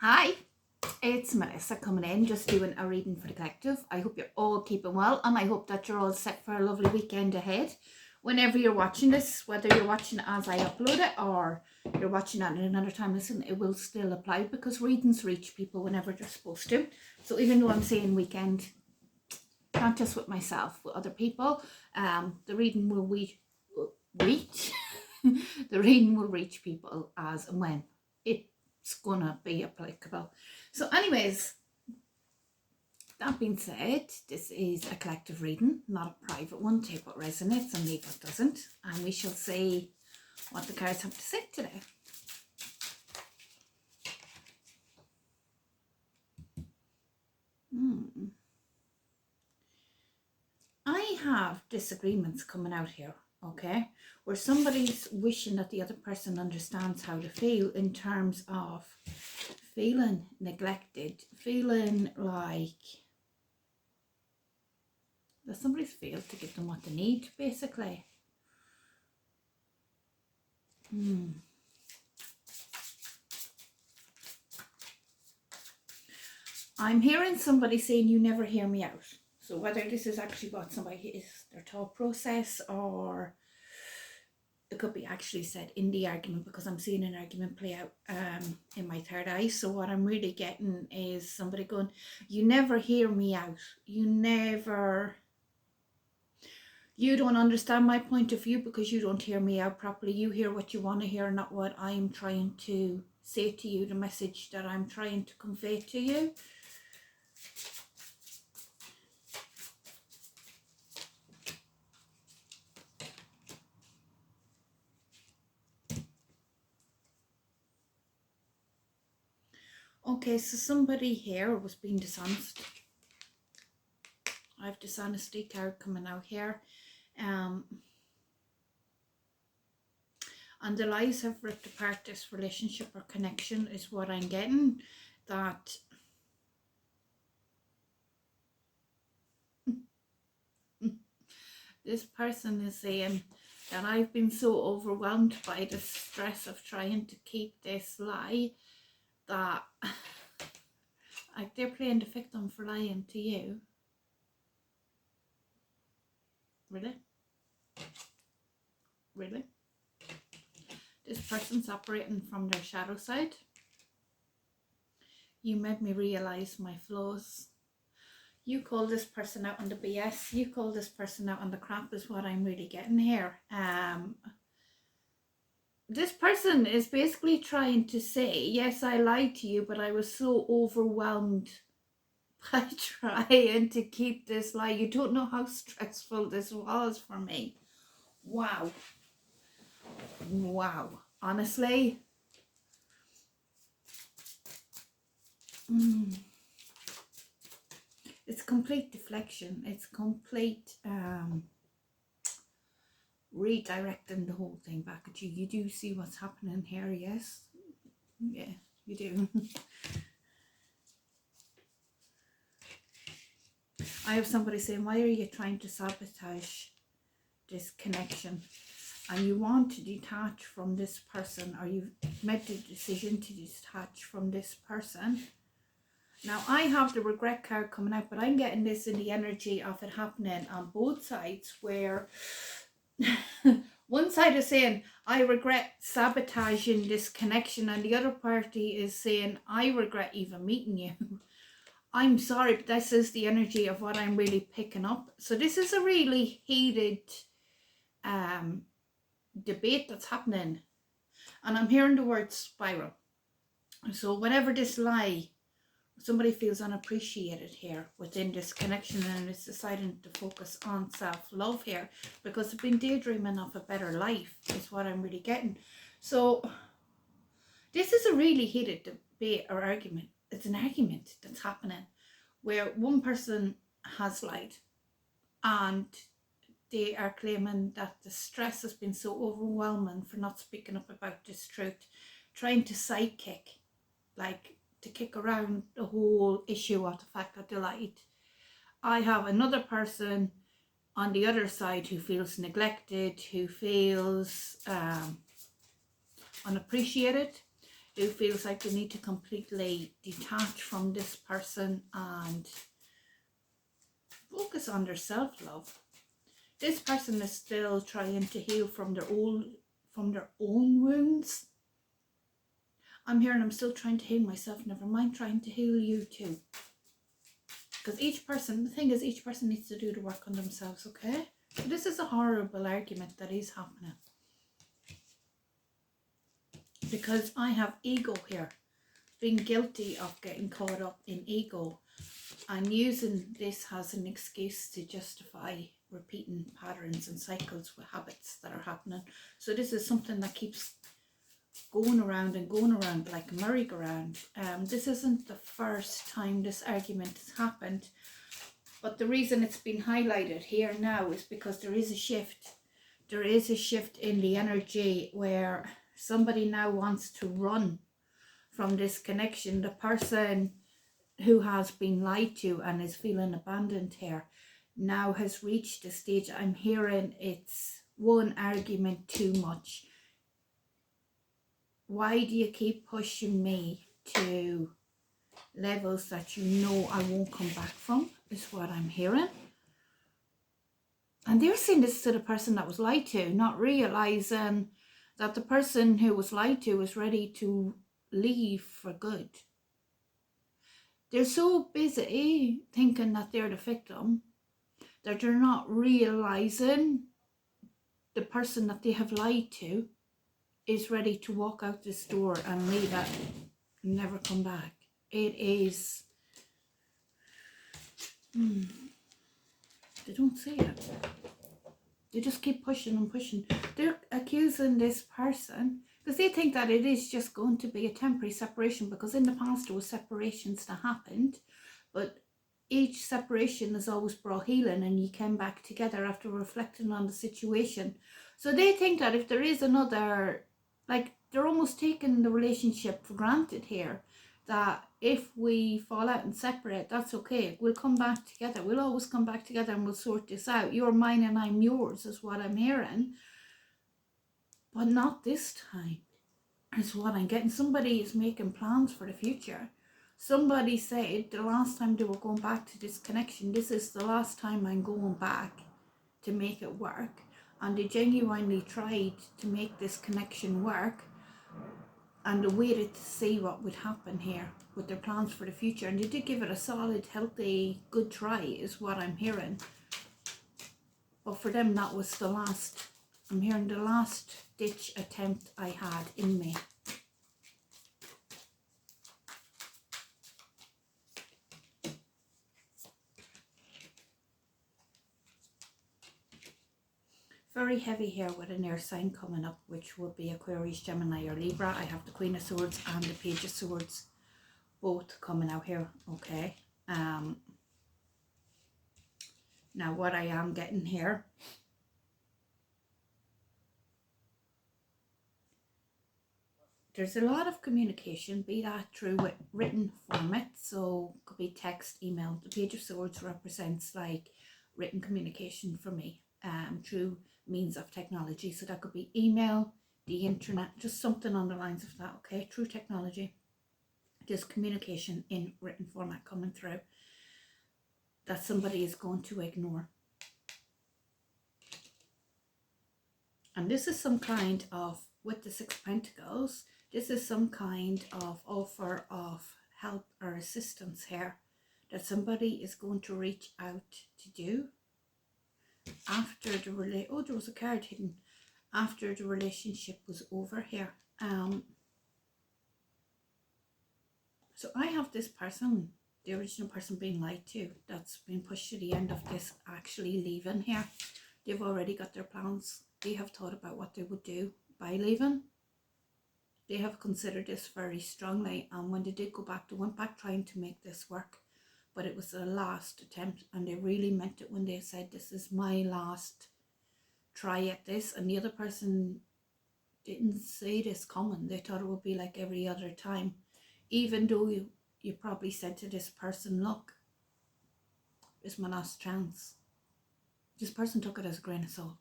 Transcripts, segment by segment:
Hi, it's Melissa coming in, just doing a reading for the collective. I hope you're all keeping well, and I hope that you're all set for a lovely weekend ahead. Whenever you're watching this, whether you're watching it as I upload it or you're watching it at another time, listen, it will still apply because readings reach people whenever they're supposed to. So even though I'm saying weekend, not just with myself, with other people, the reading will reach. The reading will reach people as and when it's gonna be applicable. So anyways, that being said, this is a collective reading, not a private one. Take what resonates and leave what doesn't, and we shall see what the cards have to say today. I have disagreements coming out here, okay, where somebody's wishing that the other person understands how to feel in terms of feeling neglected, feeling like that somebody's failed to give them what they need, basically. I'm hearing somebody saying you never hear me out. So whether this is actually what somebody is, their thought process, or it could be actually said in the argument, because I'm seeing an argument play out in my third eye. So what I'm really getting is somebody going, you never hear me out. You don't understand my point of view because you don't hear me out properly. You hear what you want to hear, not what I'm trying to say to you, the message that I'm trying to convey to you. Okay, so somebody here was being dishonest. I have dishonesty card coming out here. And the lies have ripped apart this relationship or connection is what I'm getting. That this person is saying that I've been so overwhelmed by the stress of trying to keep this lie that like they're playing the victim for lying to you. Really? Really? This person's operating from their shadow side. You made me realize my flaws. You call this person out on the BS. You call this person out on the crap is what I'm really getting here. This person is basically trying to say, yes, I lied to you, but I was so overwhelmed by trying to keep this lie. You don't know how stressful this was for me. Wow. Wow. Honestly. It's complete deflection. It's complete redirecting the whole thing back at you. You do see what's happening here, yes? Yeah, you do. I have somebody saying, why are you trying to sabotage this connection? And you want to detach from this person, or you've made the decision to detach from this person. Now, I have the regret card coming out, but I'm getting this in the energy of it happening on both sides, where one side is saying, I regret sabotaging this connection, and the other party is saying, I regret even meeting you. I'm sorry, but this is the energy of what I'm really picking up. So this is a really heated debate that's happening. And I'm hearing the word spiral. So whenever this lie, somebody feels unappreciated here within this connection, and it's deciding to focus on self-love here because they've been daydreaming of a better life is what I'm really getting. So this is a really heated debate or argument. It's an argument that's happening where one person has lied and they are claiming that the stress has been so overwhelming for not speaking up about this truth, trying to sidekick, like to kick around the whole issue of the fact that they lied. I have another person on the other side who feels neglected, who feels unappreciated, who feels like they need to completely detach from this person and focus on their self-love. This person is still trying to heal from their own wounds. I'm hearing I'm still trying to heal myself, never mind trying to heal you too. Because each person, the thing is, each person needs to do the work on themselves, okay? So this is a horrible argument that is happening. Because I have ego here, being guilty of getting caught up in ego and using this as an excuse to justify repeating patterns and cycles with habits that are happening. So this is something that keeps going around and going around like a merry-go-round. This isn't the first time this argument has happened, but the reason it's been highlighted here now is because there is a shift. There is a shift in the energy where somebody now wants to run from this connection. The person who has been lied to and is feeling abandoned here now has reached a stage. I'm hearing it's one argument too much. Why do you keep pushing me to levels that you know I won't come back from, is what I'm hearing. And they're saying this to the person that was lied to, not realizing that the person who was lied to is ready to leave for good. They're so busy thinking that they're the victim that they're not realizing the person that they have lied to is ready to walk out this door and leave it and never come back. It is... They don't see it. They just keep pushing and pushing. They're accusing this person because they think that it is just going to be a temporary separation, because in the past there were separations that happened, but each separation has always brought healing and you came back together after reflecting on the situation. So they think that if there is another, like, they're almost taking the relationship for granted here, that if we fall out and separate, that's okay. We'll come back together. We'll always come back together and we'll sort this out. You're mine and I'm yours is what I'm hearing. But not this time is what I'm getting. Somebody is making plans for the future. Somebody said the last time they were going back to this connection, this is the last time I'm going back to make it work. And they genuinely tried to make this connection work, and they waited to see what would happen here with their plans for the future. And they did give it a solid, healthy, good try is what I'm hearing. But for them, that was the last, I'm hearing the last ditch attempt I had in me. Very heavy here with an air sign coming up, which will be Aquarius, Gemini or Libra. I have the Queen of Swords and the Page of Swords both coming out here, okay? Now what I am getting here, there's a lot of communication, be that through written format, so it could be text, email. The Page of Swords represents like written communication for me through means of technology, so that could be email, the internet, just something on the lines of that, okay? Through technology, there's communication in written format coming through that somebody is going to ignore. And this is some kind of, with the 6 Pentacles, this is some kind of offer of help or assistance here that somebody is going to reach out to do after the oh, there was a card hidden, after the relationship was over here. So I have this person, the original person being lied to, that's been pushed to the end of this, actually leaving here. They've already got their plans. They have thought about what they would do by leaving. They have considered this very strongly, and when they did go back, they went back trying to make this work, but it was the last attempt, and they really meant it when they said, this is my last try at this. And the other person didn't see this coming. They thought it would be like every other time, even though you probably said to this person, look, this is my last chance. This person took it as a grain of salt.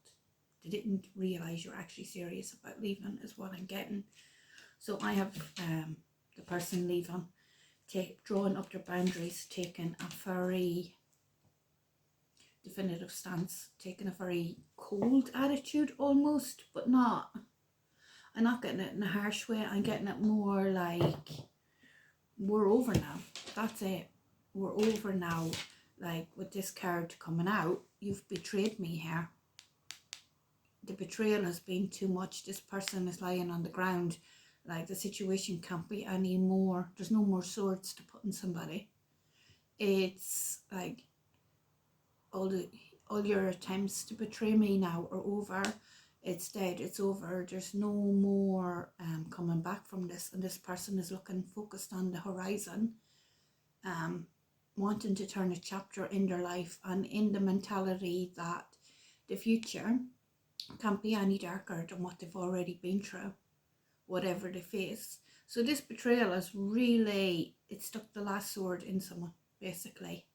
They didn't realize you're actually serious about leaving is what I'm getting. So I have the person leaving, drawing up their boundaries, taking a very definitive stance, taking a very cold attitude almost, but not, I'm not getting it in a harsh way. I'm getting it more like, we're over now. That's it. We're over now. Like with this card coming out, you've betrayed me here. The betrayal has been too much. This person is lying on the ground. Like the situation can't be any more. There's no more swords to put in somebody. It's like all your attempts to betray me now are over. It's dead. It's over. There's no more coming back from this. And this person is looking focused on the horizon, wanting to turn a chapter in their life, and in the mentality that the future can't be any darker than what they've already been through, whatever they face. So this betrayal has really, it stuck the last sword in someone, basically.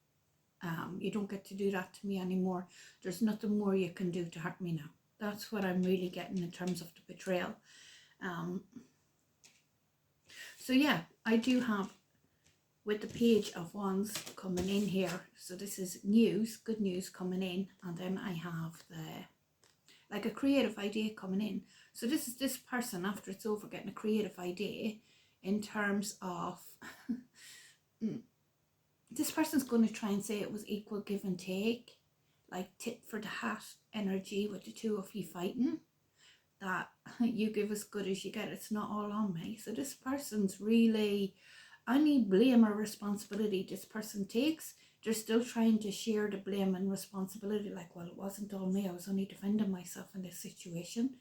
You don't get to do that to me anymore. There's nothing more you can do to hurt me now. That's what I'm really getting in terms of the betrayal. So yeah, I do have, with the Page of Wands coming in here, so this is news, good news coming in, and then I have like a creative idea coming in. So this is this person, after it's over, getting a creative idea in terms of this person's going to try and say it was equal give and take, like tit for the hat energy with the two of you fighting, that you give as good as you get, it's not all on me. So this person's really, any blame or responsibility this person takes, they're still trying to share the blame and responsibility, like, well, it wasn't all me, I was only defending myself in this situation.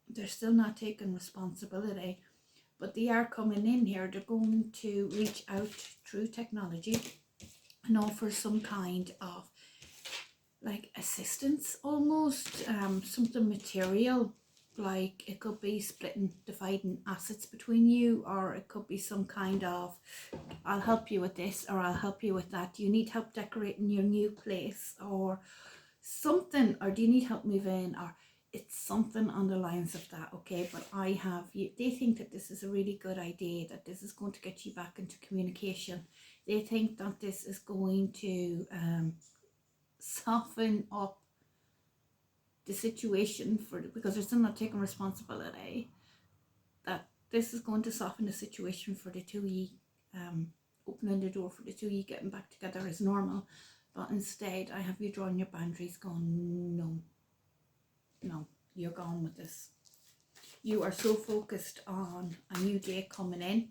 They're still not taking responsibility, but they are coming in here. They're going to reach out through technology and offer some kind of like assistance, almost something material. Like it could be splitting, dividing assets between you, or it could be some kind of, I'll help you with this, or I'll help you with that. Do you need help decorating your new place or something, or do you need help moving, or it's something on the lines of that, okay? But I have you, they think that this is a really good idea, that this is going to get you back into communication. They think that this is going to soften up the situation because they're still not taking responsibility, that this is going to soften the situation for the two of you, opening the door for the two of you getting back together as normal. But instead I have you drawing your boundaries, going, no, you're gone with this. You are so focused on a new day coming in,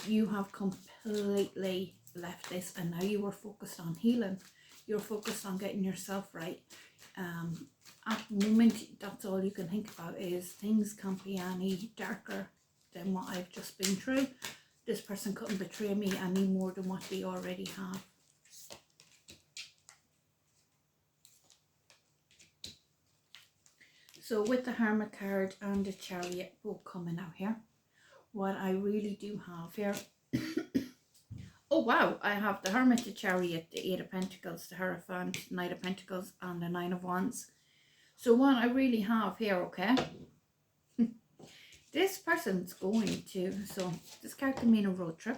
you have completely left this, and now you are focused on healing. You're focused on getting yourself right. At the moment, that's all you can think about, is things can't be any darker than what I've just been through. This person couldn't betray me any more than what they already have. So with the Hermit card and the Chariot both coming out here, what I really do have here, oh wow, I have the Hermit, the Chariot, the Eight of Pentacles, the Hierophant, Knight of Pentacles, and the Nine of Wands. So what I really have here, okay, this person's going to, so this card can mean a road trip.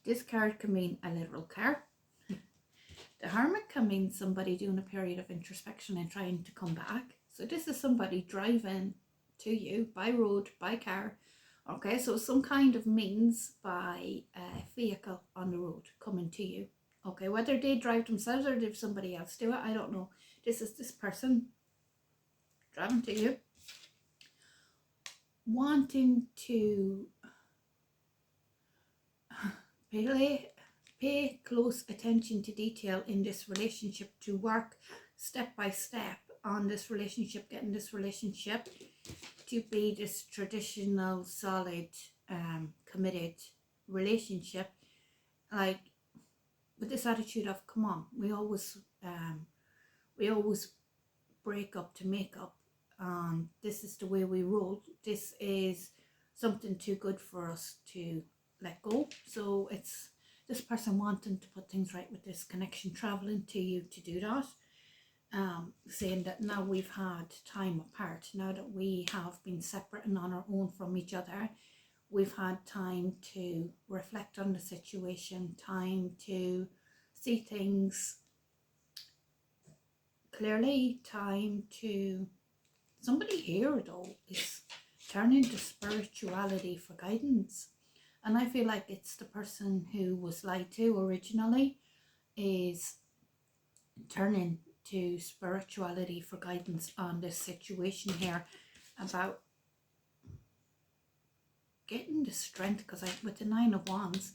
This card can mean a literal car. The Hermit can mean somebody doing a period of introspection and trying to come back. So this is somebody driving to you by road, by car. Okay, so some kind of means by a vehicle on the road coming to you. Okay, whether they drive themselves or if somebody else do it, I don't know. This is this person driving to you, wanting to pay close attention to detail in this relationship, to work step by step on this relationship, getting this relationship to be this traditional, solid, committed relationship, like with this attitude of, come on, we always break up to make up. This is the way we roll. This is something too good for us to let go. So it's this person wanting to put things right with this connection, traveling to you to do that. saying that now we've had time apart, now that we have been separate and on our own from each other, we've had time to reflect on the situation, time to see things clearly, time to... Somebody here though is turning to spirituality for guidance. And I feel like it's the person who was lied to originally is turning to spirituality for guidance on this situation here about getting the strength, because with the Nine of Wands,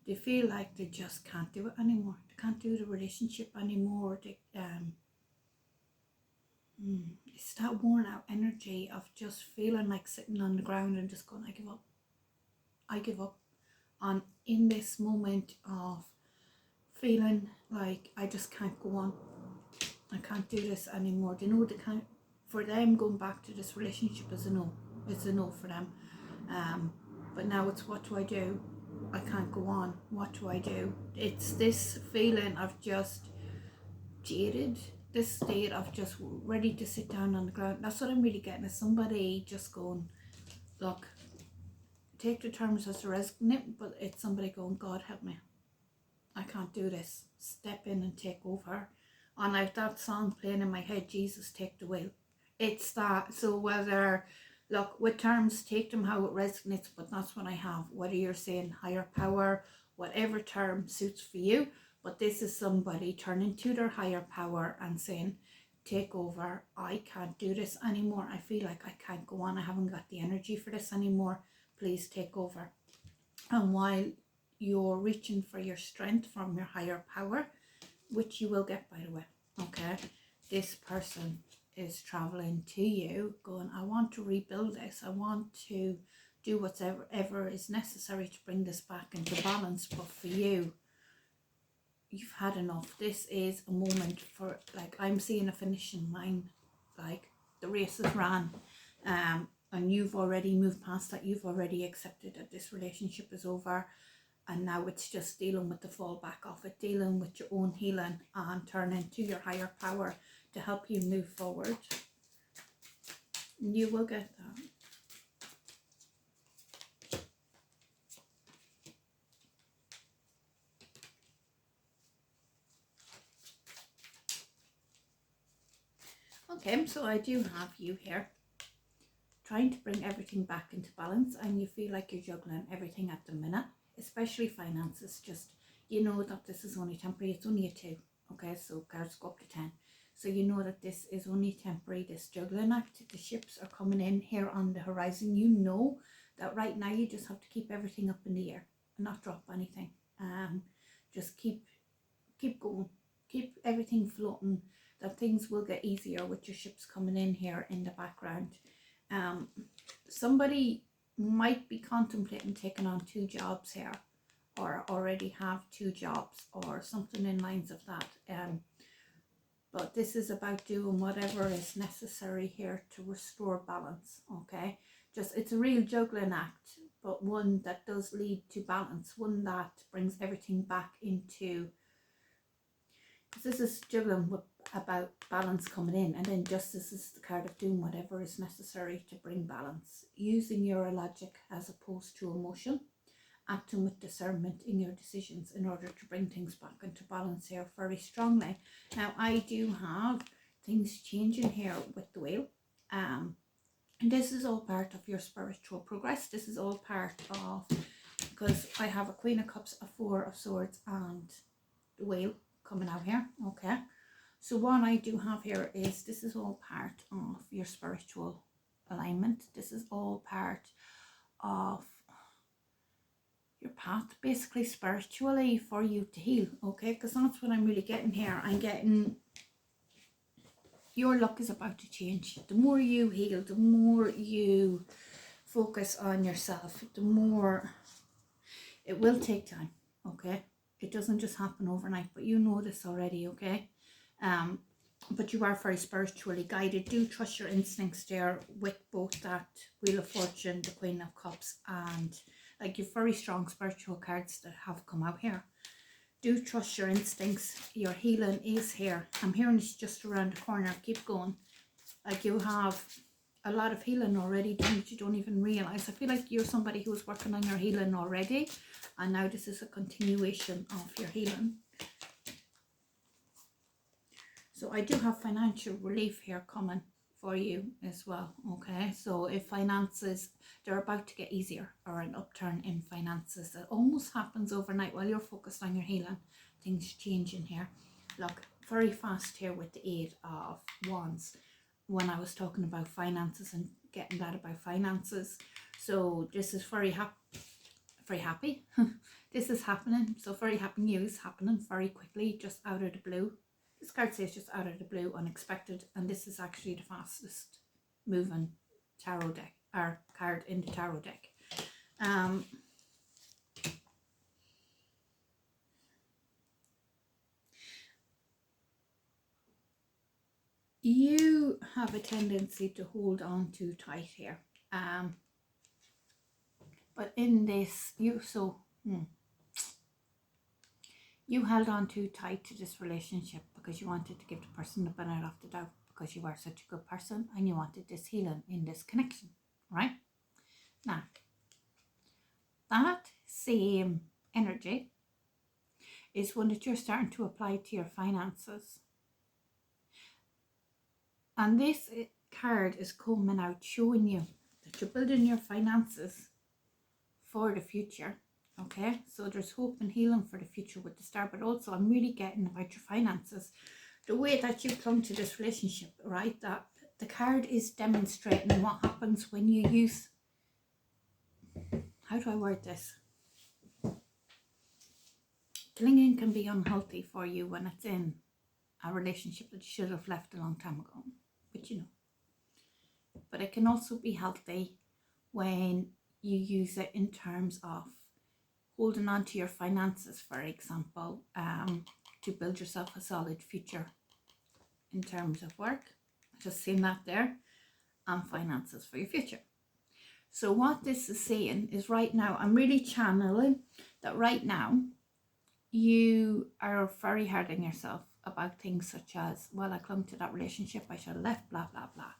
they feel like they just can't do it anymore. They can't do the relationship anymore. It's that worn out energy of just feeling like sitting on the ground and just going, I give up. I give up. And in this moment of feeling like I just can't go on, I can't do this anymore. They know they can't. For them, going back to this relationship is a no. It's a no for them. But now it's, what do I do? I can't go on. What do I do? It's this feeling of just jaded, this state of just ready to sit down on the ground. That's what I'm really getting, is somebody just going, look, take the terms as a resonate, but it's somebody going, God help me, I can't do this, step in and take over. And I've that song playing in my head, Jesus take the wheel. It's that. So whether, look, with terms, take them how it resonates, but that's what I have. Whether you're saying higher power, whatever term suits for you, but this is somebody turning to their higher power and saying, take over, I can't do this anymore, I feel like I can't go on, I haven't got the energy for this anymore, please take over. And while you're reaching for your strength from your higher power, which you will get, by the way, okay, this person is traveling to you going, I want to rebuild this, I want to do whatever is necessary to bring this back into balance. But for you, you've had enough. This is a moment for, like, I'm seeing a finishing line, like the race is ran, and you've already moved past that. You've already accepted that this relationship is over, and now it's just dealing with the fallback of it, dealing with your own healing and turning to your higher power to help you move forward. You will get that. Okay, so I do have you here trying to bring everything back into balance, and you feel like you're juggling everything at the minute, especially finances. Just, you know that this is only temporary. It's only a 2, okay, so cards go up to 10. So you know that this is only temporary, this juggling act. The ships are coming in here on the horizon. You know that right now you just have to keep everything up in the air and not drop anything. Just keep going, keep everything floating, that things will get easier with your ships coming in here in the background. Somebody might be contemplating taking on 2 jobs here, or already have 2 jobs or something in lines of that. But this is about doing whatever is necessary here to restore balance, okay? Just, it's a real juggling act, but one that does lead to balance, one that brings everything back into... This is juggling with, about balance coming in, and then justice is the card of doing whatever is necessary to bring balance, using your logic as opposed to emotion, acting with discernment in your decisions in order to bring things back into balance here very strongly. Now I do have things changing here with the wheel, and this is all part of your spiritual progress. This is all part of, because I have a Queen of Cups, a 4 of Swords, and the wheel coming out here, okay? So what I do have here is, this is all part of your spiritual alignment. This is all part of your path, basically, spiritually, for you to heal, okay? Because that's what I'm really getting here. I'm getting your luck is about to change. The more you heal, the more you focus on yourself, the more... It will take time, okay? It doesn't just happen overnight, but you know this already, okay? But you are very spiritually guided. Do trust your instincts there with both that Wheel of Fortune, the Queen of Cups, and like your very strong spiritual cards that have come out here. Do trust your instincts. Your healing is here. I'm hearing it's just around the corner. Keep going. Like you have a lot of healing already done that you don't even realize. I feel like you're somebody who's working on your healing already, and now this is a continuation of your healing. So I do have financial relief here coming for you as well. Okay, so if finances, they're about to get easier, or an upturn in finances, it almost happens overnight while you're focused on your healing. Things changing here. Look, very fast here with the 8 of Wands when I was talking about finances and getting that about finances. So this is very happy. This is happening. So very happy news happening very quickly, just out of the blue. This card says just out of the blue, unexpected, and this is actually the fastest moving tarot deck, or card in the tarot deck. You have a tendency to hold on too tight here. But in this, you held on too tight to this relationship because you wanted to give the person the benefit of the doubt, because you are such a good person and you wanted this healing in this connection, right? Now, that same energy is one that you're starting to apply to your finances. And this card is coming out showing you that you're building your finances for the future. Okay, so there's hope and healing for the future with the star, but also I'm really getting about your finances, the way that you clung to this relationship, right? That the card is demonstrating what happens when you use, how do I word this? Clinging can be unhealthy for you when it's in a relationship that you should have left a long time ago, but you know. But it can also be healthy when you use it in terms of holding on to your finances, for example, to build yourself a solid future in terms of work. I just seen that there, and finances for your future. So what this is saying is, right now, I'm really channeling that right now you are very hard on yourself about things such as, well, I clung to that relationship, I should have left, blah, blah, blah.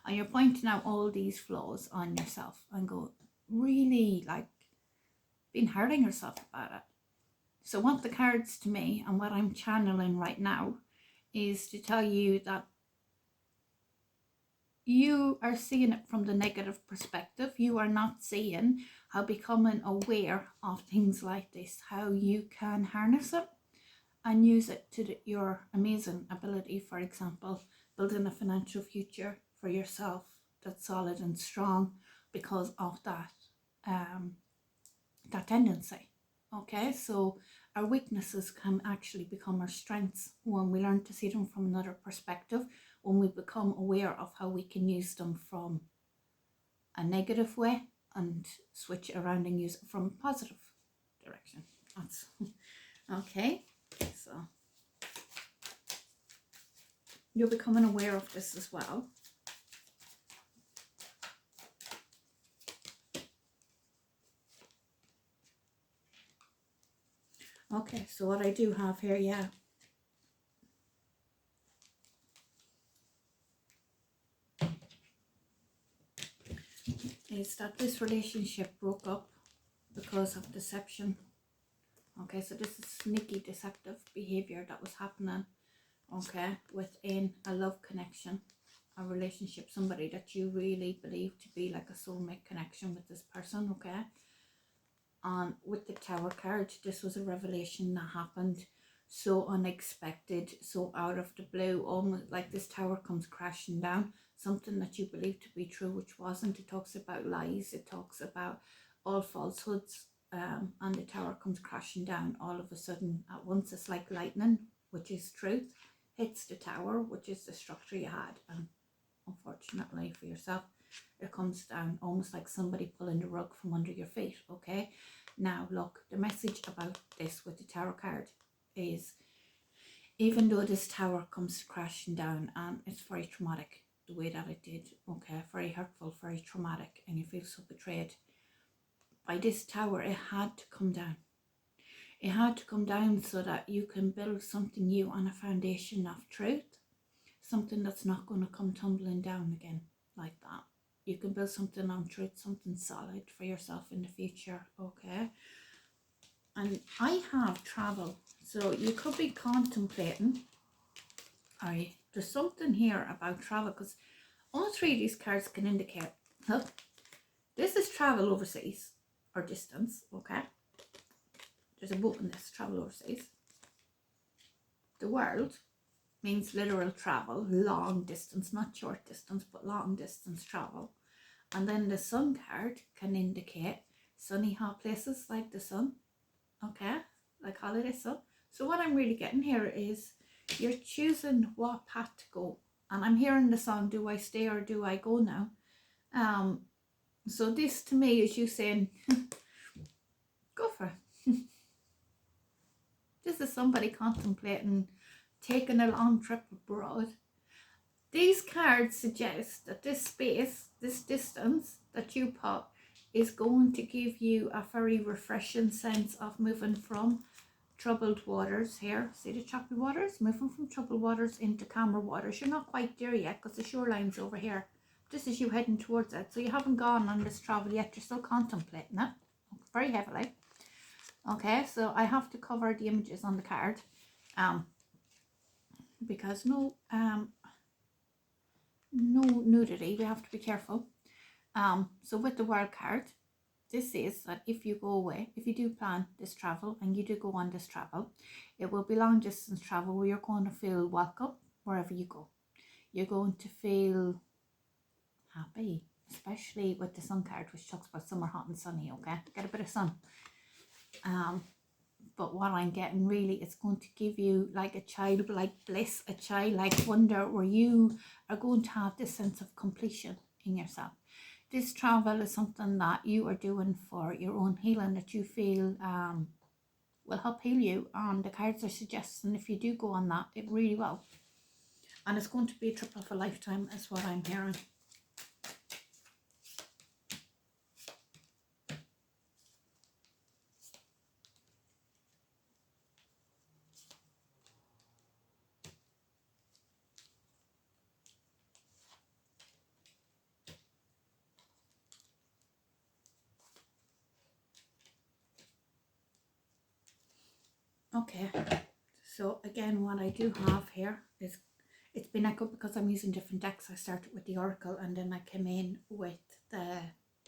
And you're pointing out all these flaws on yourself and go, really, like, been hurting yourself about it. So what the cards to me and what I'm channeling right now is to tell you that you are seeing it from the negative perspective. You are not seeing how becoming aware of things like this, how you can harness it and use it to your amazing ability. For example, building a financial future for yourself that's solid and strong because of that that tendency. Okay, so our weaknesses can actually become our strengths when we learn to see them from another perspective, when we become aware of how we can use them from a negative way and switch it around and use it from a positive direction. That's okay. So you're becoming aware of this as well. Okay, so what I do have here, yeah, is that this relationship broke up because of deception. Okay, so this is sneaky deceptive behavior that was happening, okay, within a love connection, a relationship, somebody that you really believe to be like a soulmate connection with this person, okay? And with the Tower card, this was a revelation that happened so unexpected, so out of the blue, almost like this tower comes crashing down, something that you believe to be true, which wasn't. It talks about lies, it talks about all falsehoods, and the tower comes crashing down all of a sudden at once. It's like lightning, which is truth, hits the tower, which is the structure you had, and unfortunately for yourself, it comes down almost like somebody pulling the rug from under your feet. Okay, now look, the message about this with the Tower card is, even though this tower comes crashing down and it's very traumatic the way that it did, okay, very hurtful, very traumatic, and you feel so betrayed by this tower, it had to come down. It had to come down so that you can build something new on a foundation of truth, something that's not going to come tumbling down again like that. You can build something on truth, something solid for yourself in the future, okay? And I have travel, so you could be contemplating. There's something here about travel, because all three of these cards can indicate, look, this is travel overseas or distance, okay? There's a boat in this, travel overseas. The world means literal travel, long distance, not short distance, but long distance travel. And then the sun card can indicate sunny hot places like the sun, okay, like holiday sun. So what I'm really getting here is you're choosing what path to go. And I'm hearing the song, do I stay or do I go now? So this to me is you saying, go for it. This is somebody contemplating taking a long trip abroad. These cards suggest that this space, this distance that you put is going to give you a very refreshing sense of moving from troubled waters here. See the choppy waters? Moving from troubled waters into calmer waters. You're not quite there yet because the shoreline's over here. This is you heading towards it. So you haven't gone on this travel yet. You're still contemplating it very heavily. Okay, so I have to cover the images on the card because no nudity, we have to be careful. So with the world card, this is that if you go away, if you do plan this travel and you do go on this travel, it will be long distance travel where you're going to feel welcome wherever you go. You're going to feel happy, especially with the sun card, which talks about summer, hot and sunny, okay? Get a bit of sun. But what I'm getting really, it's going to give you like a childlike bliss, a childlike wonder, where you are going to have this sense of completion in yourself. This travel is something that you are doing for your own healing, that you feel will help heal you. And the cards are suggesting if you do go on that, it really will. And it's going to be a trip of a lifetime is what I'm hearing. Okay, so again, what I do have here is, it's been echoed because I'm using different decks. I started with the Oracle and then I came in with the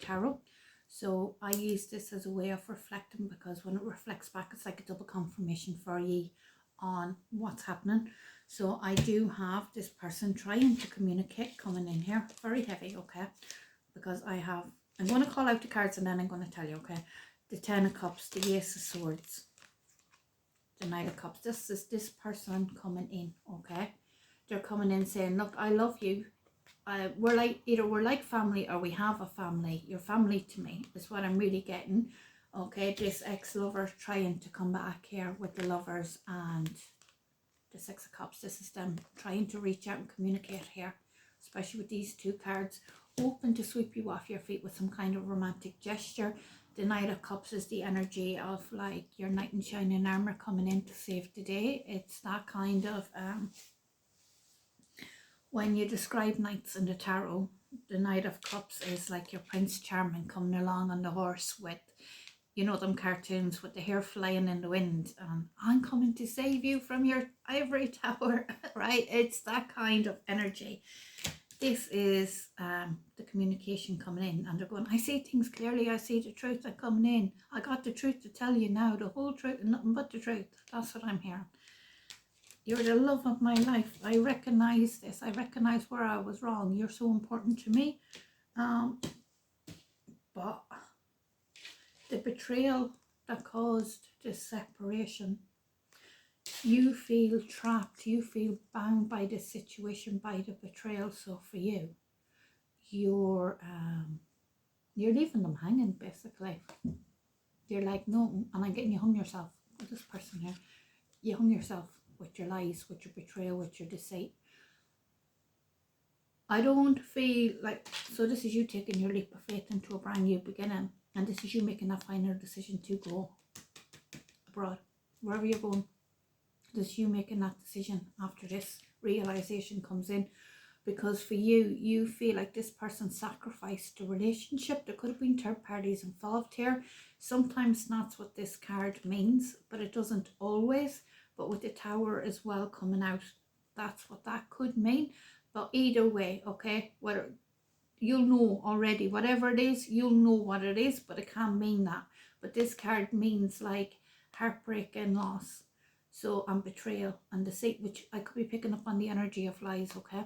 Tarot. So I use this as a way of reflecting, because when it reflects back, it's like a double confirmation for you on what's happening. So I do have this person trying to communicate coming in here, very heavy, okay, because I'm going to call out the cards and then I'm going to tell you, okay. The Ten of Cups, the Ace of Swords, the Knight of Cups. This is this person coming in, okay. They're coming in saying, look, I love you. We're like family, or we have a family. You're family to me is what I'm really getting. Okay, this ex-lover trying to come back here with the Lovers and the Six of Cups. This is them trying to reach out and communicate here, especially with these two cards. Open to sweep you off your feet with some kind of romantic gesture. The Knight of Cups is the energy of like your knight in shining armor coming in to save the day. It's that kind of when you describe knights in the tarot, the Knight of Cups is like your Prince Charming coming along on the horse with, you know, them cartoons with the hair flying in the wind. I'm coming to save you from your ivory tower, right? It's that kind of energy. This is the communication coming in, and they're going, I see things clearly, I see the truth that's coming in. I got the truth to tell you now, the whole truth and nothing but the truth. That's what I'm hearing. You're the love of my life. I recognize this. I recognize where I was wrong. You're so important to me. But the betrayal that caused this separation, you feel trapped. You feel bound by this situation, by the betrayal. So for you, you're leaving them hanging, basically. You're like, no, and I'm getting you hung yourself with this person here. You hung yourself with your lies, with your betrayal, with your deceit. I don't feel like, so this is you taking your leap of faith into a brand new beginning, and this is you making that final decision to go abroad. wherever you're going, just you making that decision after this realization comes in. Because for you feel like this person sacrificed the relationship. There could have been third parties involved here. Sometimes that's what this card means, but it doesn't always. But with the Tower as well coming out, that's what that could mean. But either way, okay, whether you'll know already, whatever it is, you'll know what it is, but it can't mean that. But this card means like heartbreak and loss, so, and betrayal and deceit, which I could be picking up on the energy of lies, okay?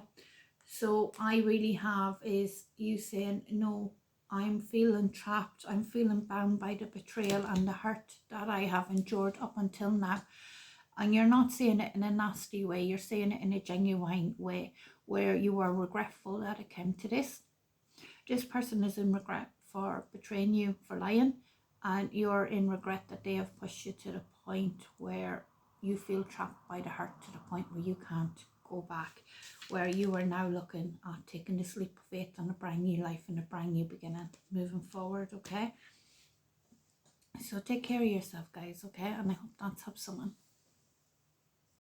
So I really have is you saying, no, I'm feeling trapped, I'm feeling bound by the betrayal and the hurt that I have endured up until now. And you're not saying it in a nasty way, you're saying it in a genuine way, where you are regretful that it came to this. This person is in regret for betraying you, for lying, and you're in regret that they have pushed you to the point where you feel trapped by the hurt, to the point where you can't go back, where you are now looking at taking this leap of faith on a brand new life and a brand new beginning, moving forward, okay? So take care of yourself, guys, okay? And I hope that's helps someone.